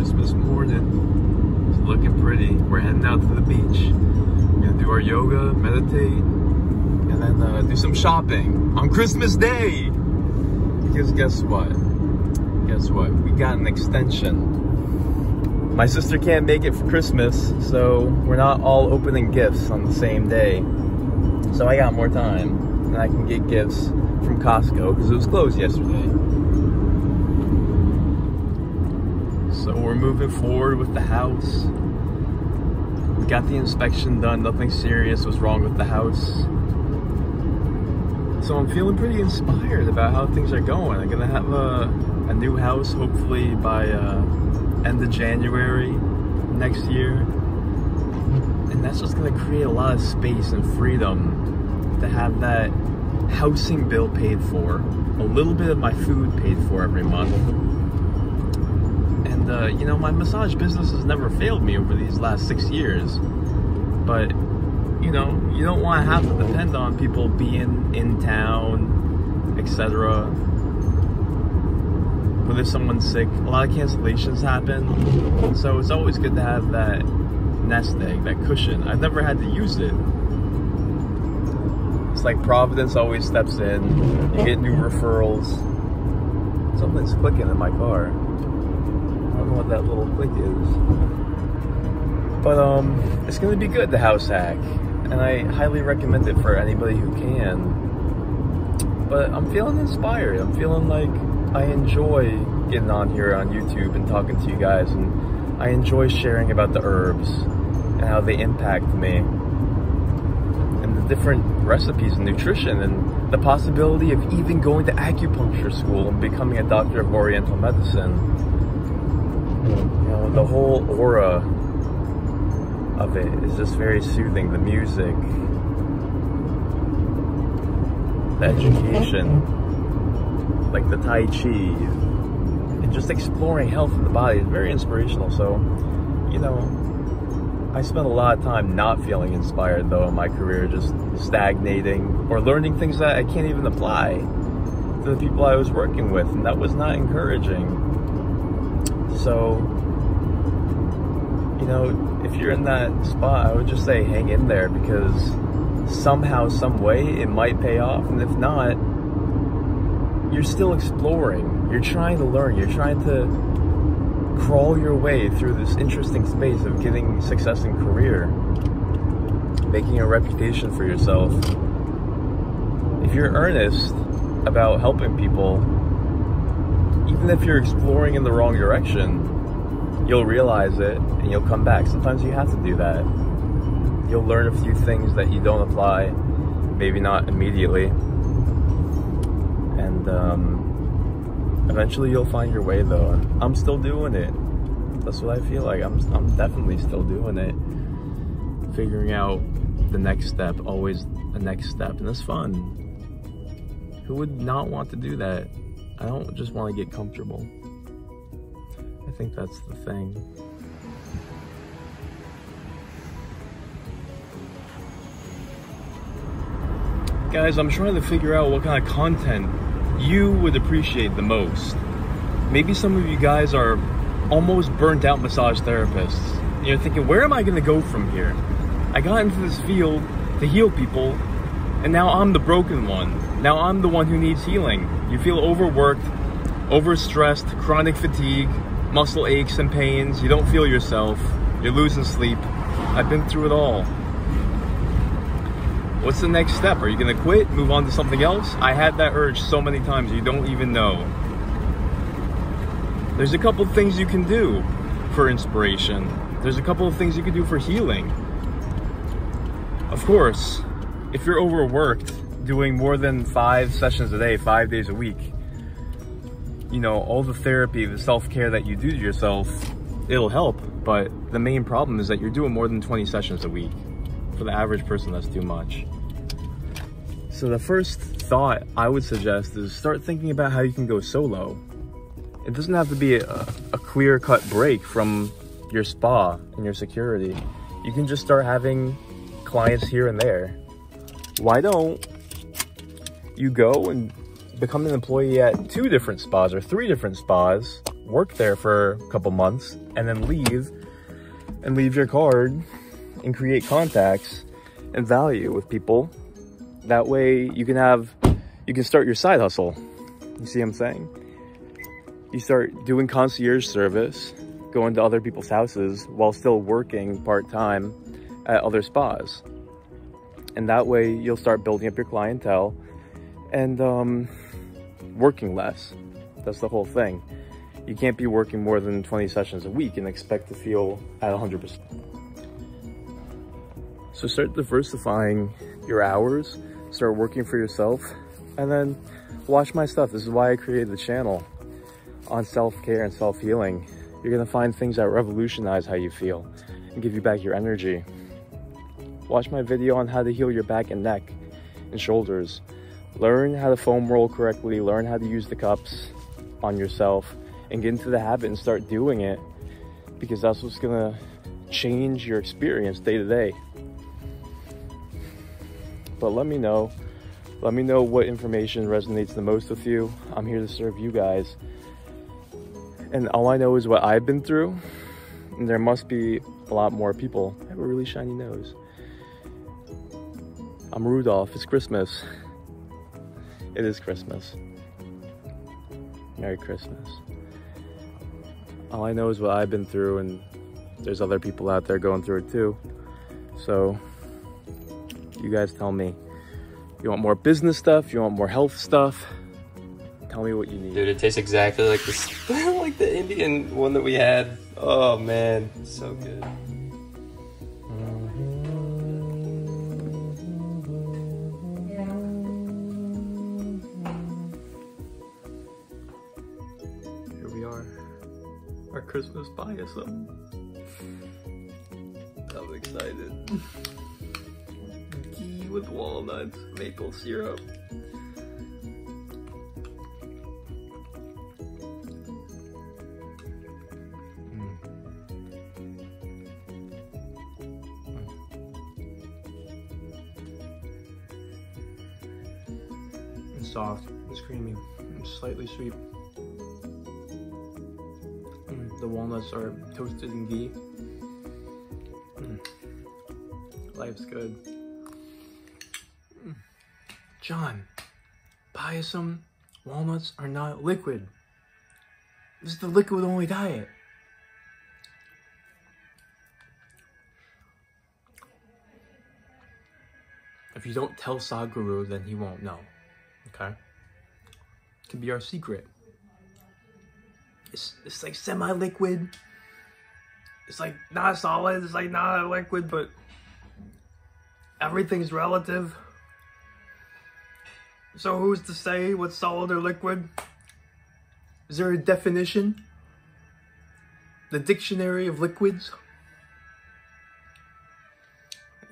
Christmas morning. It's looking pretty. We're heading out to the beach. We're gonna do our yoga, meditate, and then do some shopping on Christmas Day. Because guess what? Guess what? We got an extension. My sister can't make it for Christmas, so we're not all opening gifts on the same day. So I got more time, and I can get gifts from Costco because it was closed yesterday. So we're moving forward with the house. We got the inspection done. Nothing serious was wrong with the house. So I'm feeling pretty inspired about how things are going. I'm gonna have a new house hopefully by end of January next year. And that's just gonna create a lot of space and freedom to have that housing bill paid for, a little bit of my food paid for every month. And you know, my massage business has never failed me over these last 6 years. But you know, you don't want to have to depend on people being in town, etc. Whether someone's sick, a lot of cancellations happen. So it's always good to have that nest egg, that cushion. I've never had to use it. It's like Providence always steps in. You get new referrals. Something's clicking in my car. I don't know what that little click is. But it's gonna be good, the house hack. And I highly recommend it for anybody who can. But I'm feeling inspired. I'm feeling like I enjoy getting on here on YouTube and talking to you guys. And I enjoy sharing about the herbs and how they impact me. And the different recipes and nutrition and the possibility of even going to acupuncture school and becoming a Doctor of Oriental Medicine. You know, the whole aura of it is just very soothing. The music, the education, like the Tai Chi, and just exploring health in the body is very inspirational. So, you know, I spent a lot of time not feeling inspired though in my career, just stagnating or learning things that I can't even apply to the people I was working with, and that was not encouraging. So, you know, if you're in that spot, I would just say hang in there, because somehow, some way, it might pay off. And if not, you're still exploring. You're trying to learn. You're trying to crawl your way through this interesting space of getting success in career, making a reputation for yourself. If you're earnest about helping people, even if you're exploring in the wrong direction, you'll realize it and you'll come back. Sometimes you have to do that. You'll learn a few things that you don't apply, maybe not immediately. And eventually you'll find your way though. And I'm still doing it. That's what I feel like. I'm definitely still doing it. Figuring out the next step, always the next step. And it's fun. Who would not want to do that? I don't just want to get comfortable. I think that's the thing. Guys, I'm trying to figure out what kind of content you would appreciate the most. Maybe some of you guys are almost burnt out massage therapists. You're thinking, where am I going to go from here? I got into this field to heal people, and now I'm the broken one. Now I'm the one who needs healing. You feel overworked, overstressed, chronic fatigue, muscle aches and pains. You don't feel yourself. You're losing sleep. I've been through it all. What's the next step? Are you gonna quit, move on to something else? I had that urge so many times you don't even know. There's a couple of things you can do for inspiration. There's a couple of things you can do for healing. Of course, if you're overworked, doing more than 5 sessions a day, 5 days a week, you know, all the therapy, the self-care that you do to yourself, it'll help. But the main problem is that you're doing more than 20 sessions a week. For the average person, that's too much. So the first thought I would suggest is start thinking about how you can go solo. It doesn't have to be a clear-cut break from your spa and your security. You can just start having clients here and there. Why don't you go and become an employee at 2 different spas or 3 different spas, work there for a couple months and then leave your card and create contacts and value with people. That way you can start your side hustle. You see what I'm saying? You start doing concierge service, going to other people's houses while still working part-time at other spas. And that way you'll start building up your clientele and working less. That's the whole thing. You can't be working more than 20 sessions a week and expect to feel at 100%. So start diversifying your hours, start working for yourself, and then watch my stuff. This is why I created the channel on self-care and self-healing. You're gonna find things that revolutionize how you feel and give you back your energy. Watch my video on how to heal your back and neck and shoulders. Learn how to foam roll correctly, learn how to use the cups on yourself, and get into the habit and start doing it, because that's what's gonna change your experience day to day. But let me know what information resonates the most with you. I'm here to serve you guys. And all I know is what I've been through, and there must be a lot more people. I have a really shiny nose. I'm Rudolph, it's Christmas. It is Christmas. Merry Christmas. All I know is what I've been through, and there's other people out there going through it too. So you guys tell me. You want more business stuff? You want more health stuff? Tell me what you need. Dude, it tastes exactly like this, like the Indian one that we had. Oh man, so good. Here we are. Our Christmas pie-ism. I'm excited. Ghee with walnuts, maple syrup. It's soft, it's creamy, it's slightly sweet. The walnuts are toasted in ghee. Life's good. John, pie-ism walnuts are not liquid. This is the liquid-only diet. If you don't tell Sadhguru, then he won't know. Okay? It can be our secret. It's like semi-liquid. It's like not solid. It's like not a liquid, but everything's relative. So who's to say what's solid or liquid? Is there a definition? The dictionary of liquids?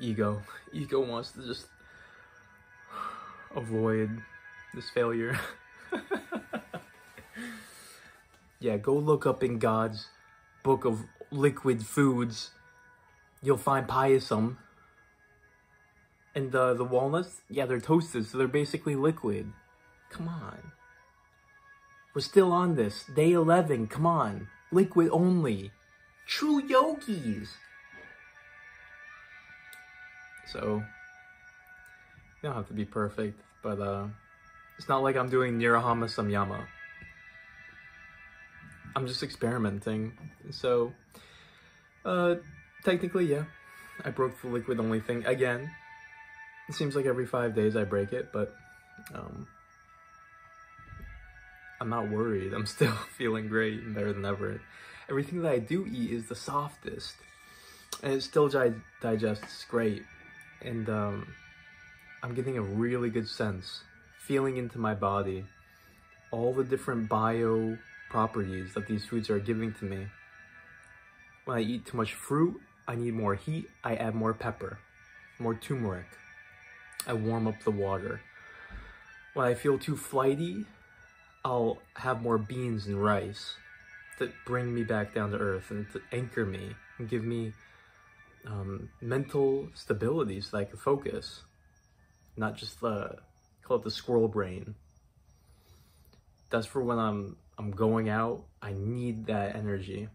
Ego. Ego wants to just avoid this failure. Yeah, go look up in God's book of liquid foods. You'll find pie-ism. And the walnuts, yeah, they're toasted, so they're basically liquid. Come on. We're still on this. Day 11, come on. Liquid only. True yogis. So, you don't have to be perfect, but it's not like I'm doing Nirahama Samyama. I'm just experimenting. So, technically, yeah, I broke the liquid only thing again. It seems like every 5 days I break it, but I'm not worried. I'm still feeling great and better than ever. Everything that I do eat is the softest, and it still digests great. And I'm getting a really good sense, feeling into my body, all the different bio properties that these foods are giving to me. When I eat too much fruit, I need more heat. I add more pepper, more turmeric. I warm up the water. When I feel too flighty, I'll have more beans and rice that bring me back down to earth and to anchor me and give me mental stability so that I can focus. Not just call it the squirrel brain. That's for when I'm I'm going out, I need that energy.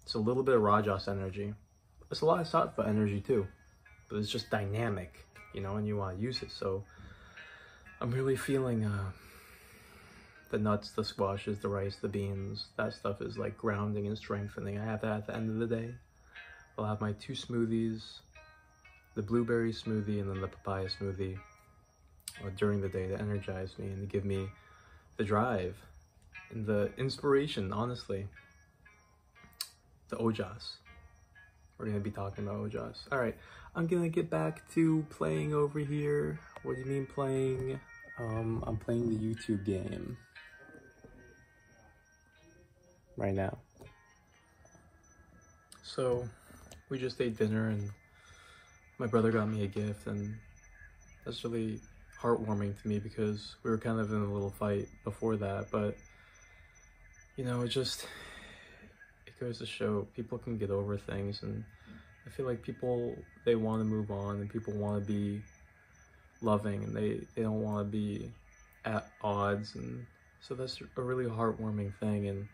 It's a little bit of Rajas energy. It's a lot of Sattva energy too, but it's just dynamic, you know, and you want to use it. So I'm really feeling the nuts, the squashes, the rice, the beans. That stuff is like grounding and strengthening. I have that at the end of the day. I'll have my 2 smoothies, the blueberry smoothie and then the papaya smoothie during the day to energize me and to give me the drive and the inspiration, honestly. The ojas. We're gonna be talking about ojas. All right, I'm gonna get back to playing over here. What do you mean playing? I'm playing the YouTube game right now. So we just ate dinner and my brother got me a gift, and that's really heartwarming to me because we were kind of in a little fight before that, but you know, it goes to show people can get over things, and I feel like people, they want to move on and people want to be loving and they don't want to be at odds, and so that's a really heartwarming thing. And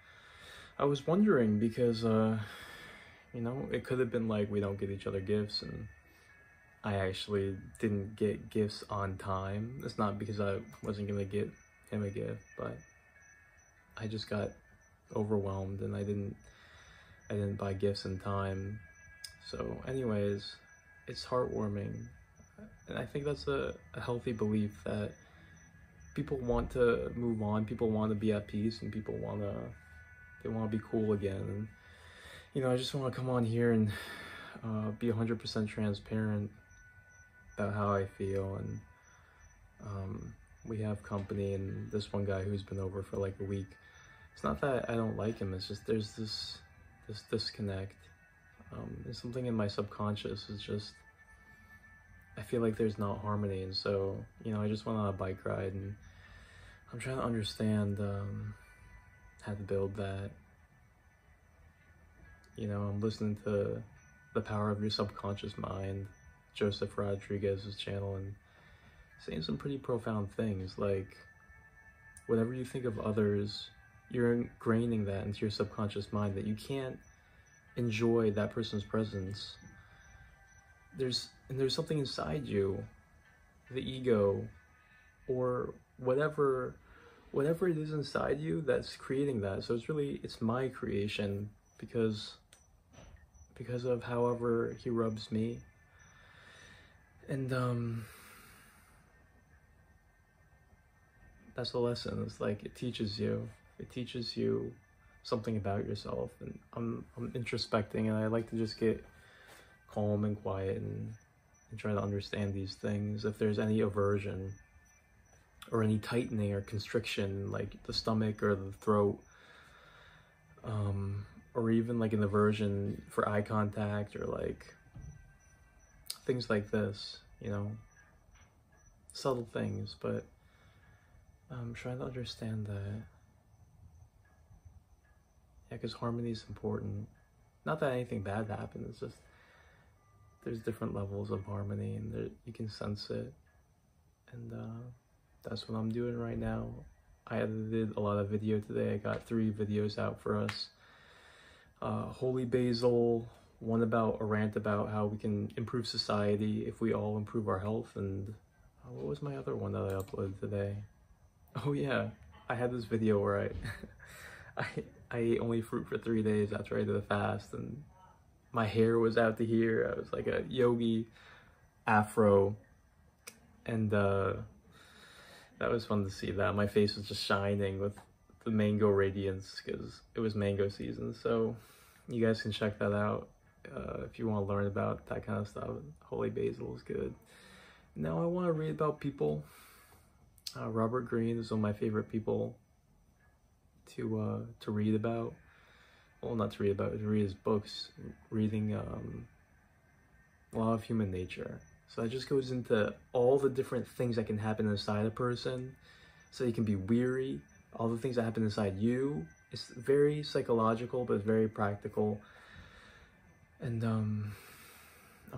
I was wondering because you know, it could have been like we don't get each other gifts and I actually didn't get gifts on time. It's not because I wasn't gonna get him a gift, but I just got overwhelmed and I didn't buy gifts in time. So anyways, it's heartwarming, and I think that's a healthy belief that people want to move on, people want to be at peace, and people want to be cool again. And you know, I just want to come on here and be 100% transparent about how I feel. And we have company, and this one guy who's been over for like a week, it's not that I don't like him, it's just there's this disconnect. There's something in my subconscious, it's just I feel like there's not harmony. And so, you know, I just went on a bike ride and I'm trying to understand how to build that. You know, I'm listening to The Power of Your Subconscious Mind, Joseph Rodriguez's channel, and saying some pretty profound things like whatever you think of others, you're ingraining that into your subconscious mind, that you can't enjoy that person's presence. There's something inside you, the ego, or whatever it is inside you that's creating that. So it's my creation because of however he rubs me. And that's the lesson. It's like it teaches you something about yourself. And I'm introspecting, and I like to just get calm and quiet and try to understand these things. If there's any aversion or any tightening or constriction, like the stomach or the throat, or even like an aversion for eye contact or like things like this, you know, subtle things, but I'm trying to understand that. Yeah, because harmony is important. Not that anything bad happened, it's just there's different levels of harmony, and you can sense it. And that's what I'm doing right now. I edited a lot of video today. I got 3 videos out for us. Holy Basil, one about a rant about how we can improve society if we all improve our health, and what was my other one that I uploaded today? Oh yeah, I had this video where I ate only fruit for 3 days after I did a fast, and my hair was out to here. I was like a yogi afro, and that was fun to see that. My face was just shining with the mango radiance because it was mango season. So you guys can check that out if you want to learn about that kind of stuff. Holy Basil is good. Now I want to read about people. Robert Greene is one of my favorite people to read about. Well, not to read about, to read his books. Reading a lot of human nature. So that just goes into all the different things that can happen inside a person. So you can be weary, all the things that happen inside you. It's very psychological, but it's very practical. And I'm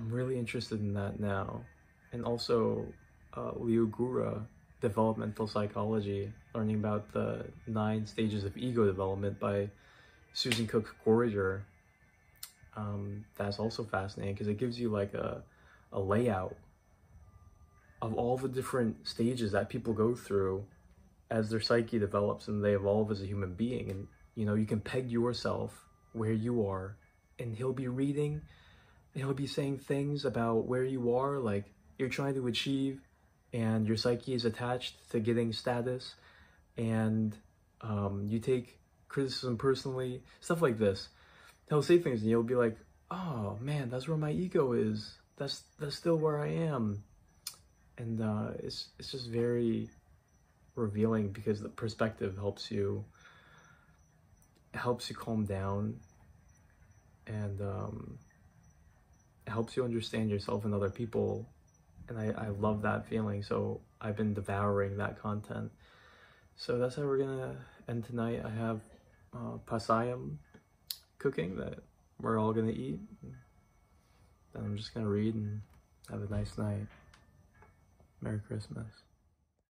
really interested in that now. And also, Leo Gura developmental psychology, learning about the 9 stages of ego development by Susan Cook Gorager. That's also fascinating because it gives you like a layout of all the different stages that people go through as their psyche develops and they evolve as a human being. And you know, you can peg yourself where you are, and he'll be reading and he'll be saying things about where you are, like you're trying to achieve and your psyche is attached to getting status, and you take criticism personally, stuff like this. He'll say things and you'll be like, oh man, that's where my ego is. That's still where I am. And it's just very revealing because the perspective helps you calm down, and it helps you understand yourself and other people. And I love that feeling, so I've been devouring that content. So that's how we're gonna end tonight. I have pasayam cooking that we're all gonna eat. Then I'm just gonna read and have a nice night. Merry Christmas.